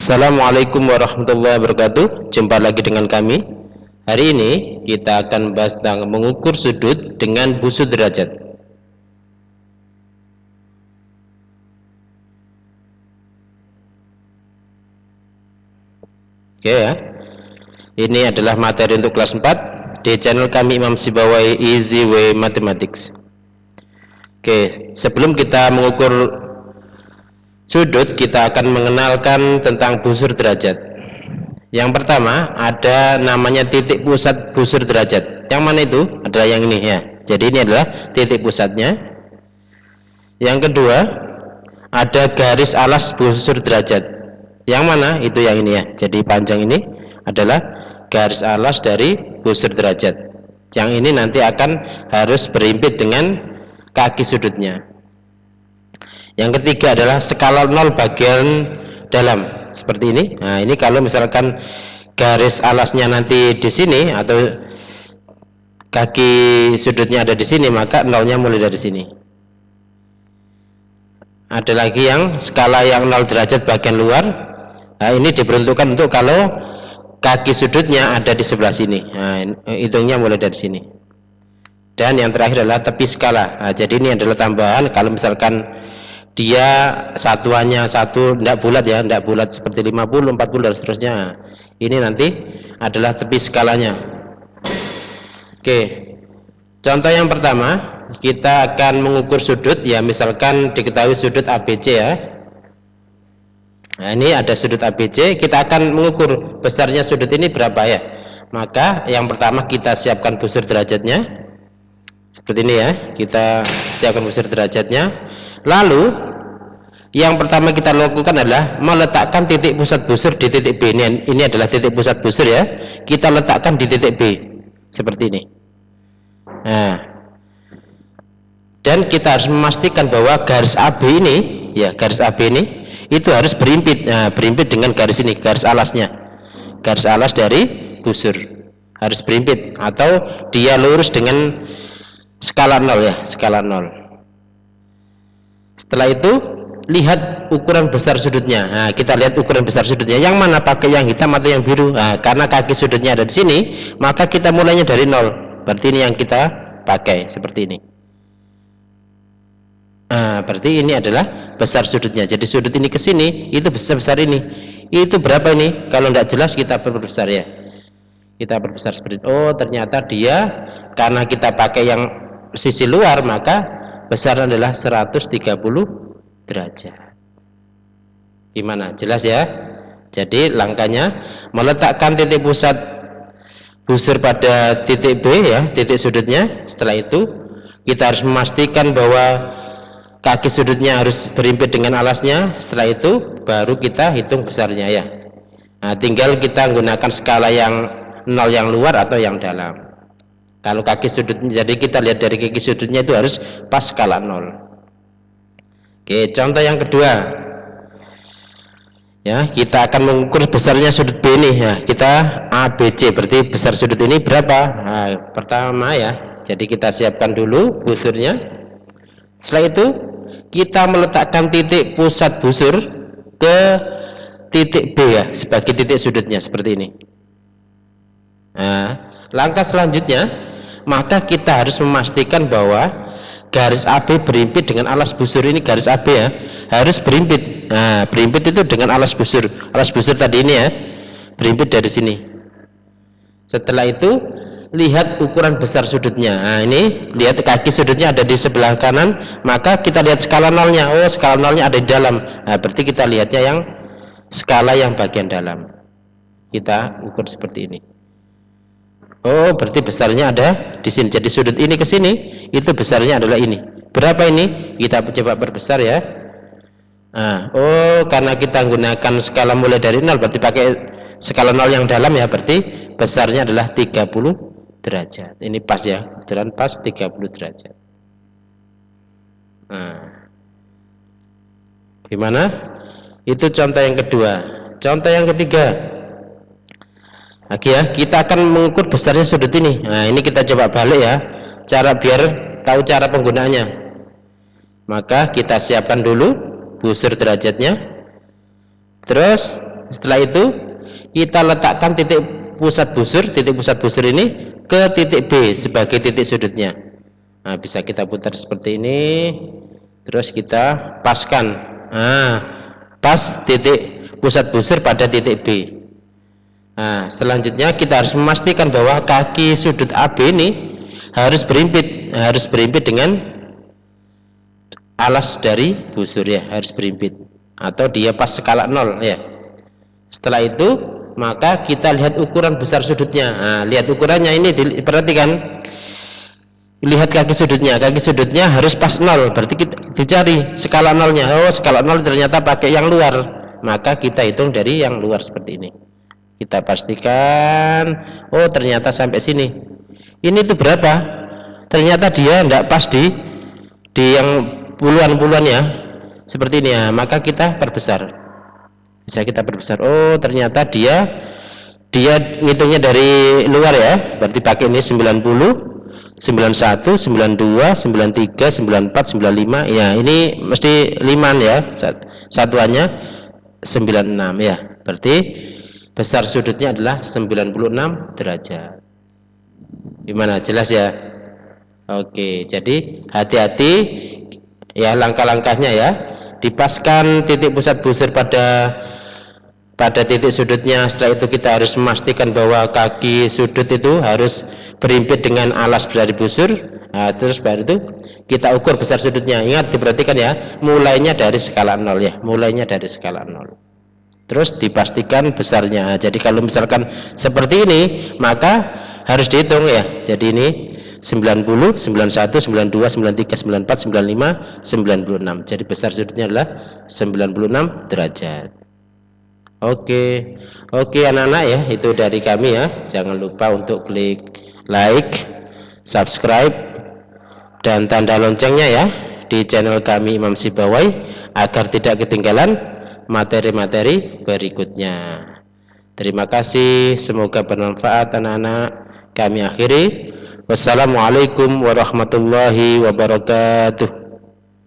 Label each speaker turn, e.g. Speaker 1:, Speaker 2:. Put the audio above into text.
Speaker 1: Assalamualaikum warahmatullahi wabarakatuh. Jumpa lagi dengan kami. Hari ini kita akan bahas tentang mengukur sudut dengan busur derajat. Oke ya. Ini adalah materi untuk kelas 4 di channel kami Imam Sibawai Easy Way Mathematics. Oke, sebelum kita mengukur sudut, kita akan mengenalkan tentang busur derajat. Yang pertama ada namanya titik pusat busur derajat. Yang mana itu? Adalah yang ini ya. Jadi ini adalah titik pusatnya. Yang kedua ada garis alas busur derajat. Yang mana? Itu yang ini ya. Jadi panjang ini adalah garis alas dari busur derajat. Yang ini nanti akan harus berimpit dengan kaki sudutnya. Yang ketiga adalah skala 0 bagian dalam seperti ini. Nah, ini kalau misalkan garis alasnya nanti di sini atau kaki sudutnya ada di sini, maka nolnya mulai dari sini. Ada lagi yang skala yang 0 derajat bagian luar. Nah, ini diperuntukkan untuk kalau kaki sudutnya ada di sebelah sini. Nah, hitungnya mulai dari sini. Dan yang terakhir adalah tepi skala. Nah, jadi ini adalah tambahan kalau misalkan dia satuannya satu, tidak bulat ya, tidak bulat seperti 50, 40 dan seterusnya. Ini nanti adalah tepi skalanya. Oke, contoh yang pertama kita akan mengukur sudut ya, misalkan diketahui sudut ABC ya. Nah, ini ada sudut ABC, kita akan mengukur besarnya sudut ini berapa ya. Maka yang pertama kita siapkan busur derajatnya seperti ini ya, kita siapkan busur derajatnya. Lalu yang pertama kita lakukan adalah meletakkan titik pusat busur di titik B. Ini adalah titik pusat busur ya, kita letakkan di titik B seperti ini. Nah, dan kita harus memastikan bahwa garis AB ini ya, garis AB ini itu harus berimpit. Nah, berimpit dengan garis ini, garis alasnya, garis alas dari busur harus berimpit atau dia lurus dengan skala 0 ya, skala 0. Setelah itu lihat ukuran besar sudutnya. Nah, kita lihat ukuran besar sudutnya. Yang mana, pakai yang hitam atau yang biru? Nah, karena kaki sudutnya ada di sini, maka kita mulainya dari 0. Berarti ini yang kita pakai seperti ini. Nah, berarti ini adalah besar sudutnya. Jadi sudut ini ke sini itu besar ini. Itu berapa ini? Kalau tidak jelas kita perbesar ya. Kita perbesar seperti itu. Oh, ternyata dia karena kita pakai yang sisi luar, maka besar adalah 130 derajat. Gimana? Jelas ya? Jadi langkahnya meletakkan titik pusat busur pada titik B ya, titik sudutnya. Setelah itu kita harus memastikan bahwa kaki sudutnya harus berimpit dengan alasnya. Setelah itu baru kita hitung besarnya ya. Nah, tinggal kita gunakan skala yang 0 yang luar atau yang dalam. Kalau kaki sudutnya, jadi kita lihat dari kaki sudutnya itu harus pas skala 0. Oke, contoh yang kedua ya, kita akan mengukur besarnya sudut B ini ya. Kita ABC, berarti besar sudut ini berapa? Nah, pertama ya, jadi kita siapkan dulu busurnya. Setelah itu kita meletakkan titik pusat busur ke titik B ya, sebagai titik sudutnya seperti ini. Nah, langkah selanjutnya maka kita harus memastikan bahwa garis AB berimpit dengan alas busur ini, garis AB ya, harus berimpit. Nah, berimpit itu dengan alas busur. Alas busur tadi ini ya, berimpit dari sini. Setelah itu lihat ukuran besar sudutnya. Nah, ini lihat kaki sudutnya ada di sebelah kanan, maka kita lihat skala 0-nya. Oh, skala 0-nya ada di dalam. Nah, berarti kita lihatnya yang skala yang bagian dalam. Kita ukur seperti ini. Oh, berarti besarnya ada di sini. Jadi sudut ini ke sini, itu besarnya adalah ini. Berapa ini? Kita coba perbesar ya. Nah, oh, karena kita gunakan skala mulai dari 0, berarti pakai skala 0 yang dalam ya, berarti besarnya adalah 30 derajat. Ini pas ya, kebetulan pas 30 derajat. Nah, gimana? Itu contoh yang kedua. Contoh yang ketiga lagi ya, kita akan mengukur besarnya sudut ini. Nah, ini kita coba balik ya, cara biar tahu cara penggunaannya. Maka kita siapkan dulu busur derajatnya, terus Setelah itu kita letakkan titik pusat busur ini ke titik B sebagai titik sudutnya. Nah, bisa kita putar seperti ini, terus kita paskan. Nah, pas titik pusat busur pada titik B. Nah, selanjutnya kita harus memastikan bahwa kaki sudut AB ini harus berimpit dengan alas dari busur ya, harus berimpit atau dia pas skala 0 ya. Setelah itu maka kita lihat ukuran besar sudutnya. Nah, lihat ukurannya ini, perhatikan, lihat kaki sudutnya harus pas 0, berarti kita dicari skala 0-nya. Oh, skala 0 ternyata pakai yang luar, maka kita hitung dari yang luar seperti ini. Kita pastikan, oh ternyata sampai sini. Ini tuh berapa? Ternyata dia tidak pas di yang puluhan ya, seperti ini ya. Maka kita perbesar. Bisa kita perbesar. Oh ternyata dia ngitungnya dari luar ya. Berarti pakai ini 90, 91, 92, 93, 94, 95. Ya ini mesti 5 ya. Satuannya 96 ya. Berarti besar sudutnya adalah 96 derajat. Gimana, jelas ya? Oke, jadi hati-hati ya langkah-langkahnya ya. Dipaskan titik pusat busur pada titik sudutnya. Setelah itu kita harus memastikan bahwa kaki sudut itu harus berimpit dengan alas dari busur. Nah, terus baru itu kita ukur besar sudutnya. Ingat, diperhatikan ya, mulainya dari skala 0 ya, mulainya dari skala 0. Terus dipastikan besarnya. Jadi kalau misalkan seperti ini, maka harus dihitung ya. Jadi ini 90, 91, 92, 93, 94, 95, 96. Jadi besar sudutnya adalah 96 derajat. Oke anak-anak ya, itu dari kami ya. Jangan lupa untuk klik like, subscribe, dan tanda loncengnya ya di channel kami Imam Sibawai agar tidak ketinggalan materi-materi berikutnya. Terima kasih, semoga bermanfaat anak-anak. Kami akhiri. Wassalamualaikum warahmatullahi wabarakatuh.